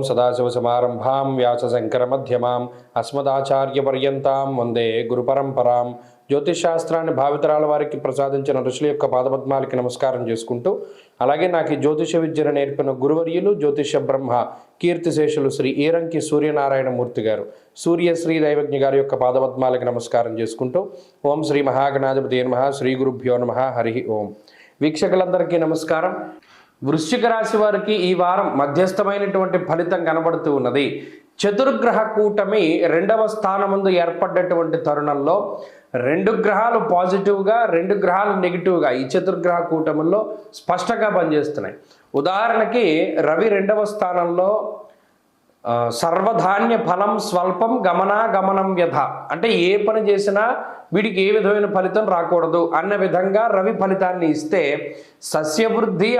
సదాశివసమారంభాం వ్యాసశంకరమధ్యమాం అస్మదాచార్యపర్యంతాం వందే గురుపరంపరాం. జ్యోతిషాస్త్రాన్ని భావితరాల వారికి ప్రసాదించిన ఋషుల యొక్క పాదపద్మాలకి నమస్కారం చేసుకుంటూ, అలాగే నాకు ఈ జ్యోతిష విద్యను నేర్పిన గురువర్యులు జ్యోతిష బ్రహ్మ కీర్తిశేషులు శ్రీ ఈరంకి సూర్యనారాయణమూర్తి గారు, సూర్యశ్రీ దైవజ్ఞ గారి యొక్క పాదపద్మాలకి నమస్కారం చేసుకుంటూ, ఓం శ్రీ మహాగణాధిపతి నమః, శ్రీ గురుభ్యో నమః, హరి ఓం. వీక్షకులందరికీ నమస్కారం. వృశ్చిక రాశి వారికి ఈ వారం మధ్యస్థమైనటువంటి ఫలితం కనబడుతూ ఉన్నది. చతుర్గ్రహ కూటమి 2వ స్థానమందు ఏర్పడ్డటువంటి తరుణంలో 2 గ్రహాలు పాజిటివ్గా 2 గ్రహాలు నెగిటివ్గా ఈ చతుర్గ్రహ కూటమిలో స్పష్టంగా పనిచేస్తున్నాయి. ఉదాహరణకి రవి 2వ స్థానంలో సర్వధాన్య ఫలం స్వల్పం గమనం వ్యధ, అంటే ఏ పని చేసినా వీడికి ఏ ఫలితం రాకూడదు అన్న విధంగా రవి ఫలితాన్ని ఇస్తే, సస్యవృద్ధి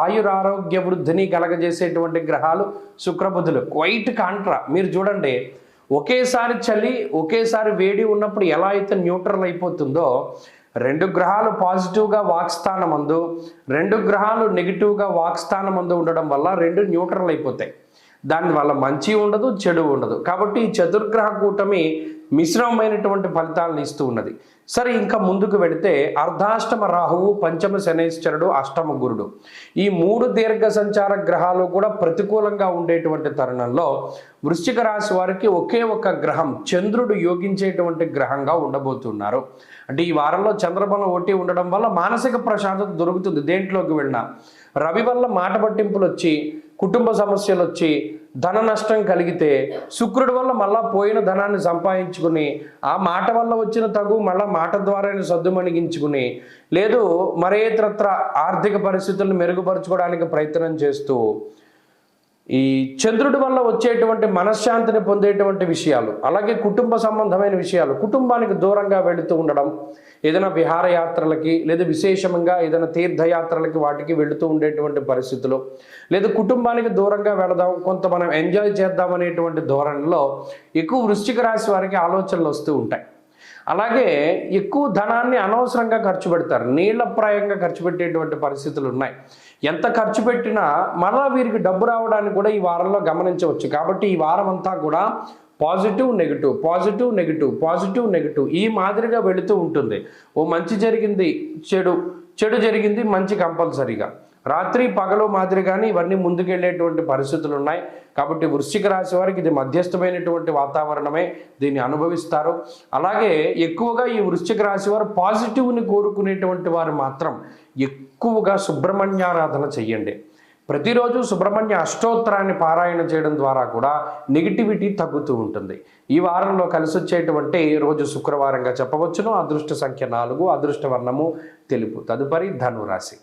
ఆయురారోగ్య వృద్ధిని కలగజేసేటువంటి గ్రహాలు శుక్రబుధులు. Quiet Contra. మీరు చూడండి, ఒకేసారి చలి ఒకేసారి వేడి ఉన్నప్పుడు ఎలా అయితే న్యూట్రల్ అయిపోతుందో, 2 గ్రహాలు పాజిటివ్గా వాక్స్థానమందు 2 గ్రహాలు నెగిటివ్గా వాక్స్థానమందు ఉండడం వల్ల 2 న్యూట్రల్ అయిపోతాయి. దానివల్ల మంచి ఉండదు, చెడు ఉండదు. కాబట్టి ఈ చతుర్గ్రహ కూటమి మిశ్రమమైనటువంటి ఫలితాలను ఇస్తూ ఉన్నది. సరే, ఇంకా ముందుకు వెళితే అర్ధాష్టమ రాహువు, పంచమ శనేశ్వరుడు, అష్టమ గురుడు, ఈ 3 దీర్ఘ సంచార గ్రహాలు కూడా ప్రతికూలంగా ఉండేటువంటి తరుణంలో వృశ్చిక రాశి వారికి ఒకే ఒక గ్రహం చంద్రుడు యోగించేటువంటి గ్రహంగా ఉండబోతున్నారు. అంటే ఈ వారంలో చంద్రబలం ఒకటి ఉండడం వల్ల మానసిక ప్రశాంతత దొరుకుతుంది. దేంట్లోకి వెళ్ళినా రవి వల్ల మాట పట్టింపులు వచ్చి, కుటుంబ సమస్యలు వచ్చి, ధన నష్టం కలిగితే, శుక్రుడి వల్ల మళ్ళా పోయిన ధనాన్ని సంపాదించుకుని, ఆ మాట వల్ల వచ్చిన తగు మళ్ళా మాట ద్వారానే సద్దుమణిగించుకుని, లేదు మరేతరత్ర ఆర్థిక పరిస్థితులను మెరుగుపరచుకోవడానికి ప్రయత్నం చేస్తూ, ఈ చంద్రుడి వల్ల వచ్చేటువంటి మనశ్శాంతిని పొందేటువంటి విషయాలు, అలాగే కుటుంబ సంబంధమైన విషయాలు, కుటుంబానికి దూరంగా వెళుతూ ఉండడం, ఏదైనా విహారయాత్రలకి లేదా విశేషంగా ఏదైనా తీర్థయాత్రలకి వాటికి వెళుతూ ఉండేటువంటి పరిస్థితులు, లేదా కుటుంబానికి దూరంగా వెళదాం, కొంత మనం ఎంజాయ్ చేద్దాం అనేటువంటి ధోరణిలో ఎక్కువ వృశ్చిక రాశి వారికి ఆలోచనలు వస్తూ ఉంటాయి. అలాగే ఎక్కువ ధనాన్ని అనవసరంగా ఖర్చు పెడతారు, నీళ్లప్రాయంగా ఖర్చు పెట్టేటువంటి పరిస్థితులు ఉన్నాయి. ఎంత ఖర్చు పెట్టినా మళ్ళా వీరికి డబ్బు రావడానికి కూడా ఈ వారంలో గమనించవచ్చు. కాబట్టి ఈ వారం అంతా కూడా positive negative, positive negative, positive negative ఈ మాదిరిగా వెళుతూ ఉంటుంది. ఓ మంచి జరిగింది, చెడు జరిగింది, మంచి కంపల్సరీగా, రాత్రి పగలు మాదిరిగానే ఇవన్నీ ముందుకెళ్ళేటువంటి పరిస్థితులు ఉన్నాయి. కాబట్టి వృశ్చిక రాశి వారికి ఇది మధ్యస్థమైనటువంటి వాతావరణమే, దీన్ని అనుభవిస్తారు. అలాగే ఎక్కువగా ఈ వృశ్చిక రాశి వారు పాజిటివ్ని కోరుకునేటువంటి వారు మాత్రం ఎక్కువగా సుబ్రహ్మణ్యారాధన చెయ్యండి. ప్రతిరోజు సుబ్రహ్మణ్య అష్టోత్తరాన్ని పారాయణ చేయడం ద్వారా కూడా నెగిటివిటీ తగ్గుతూ ఉంటుంది. ఈ వారంలో కలిసి వచ్చేటువంటి రోజు శుక్రవారంగా చెప్పవచ్చును. అదృష్ట సంఖ్య 4, అదృష్ట వర్ణము తెలుపు. తదుపరి ధనురాశి.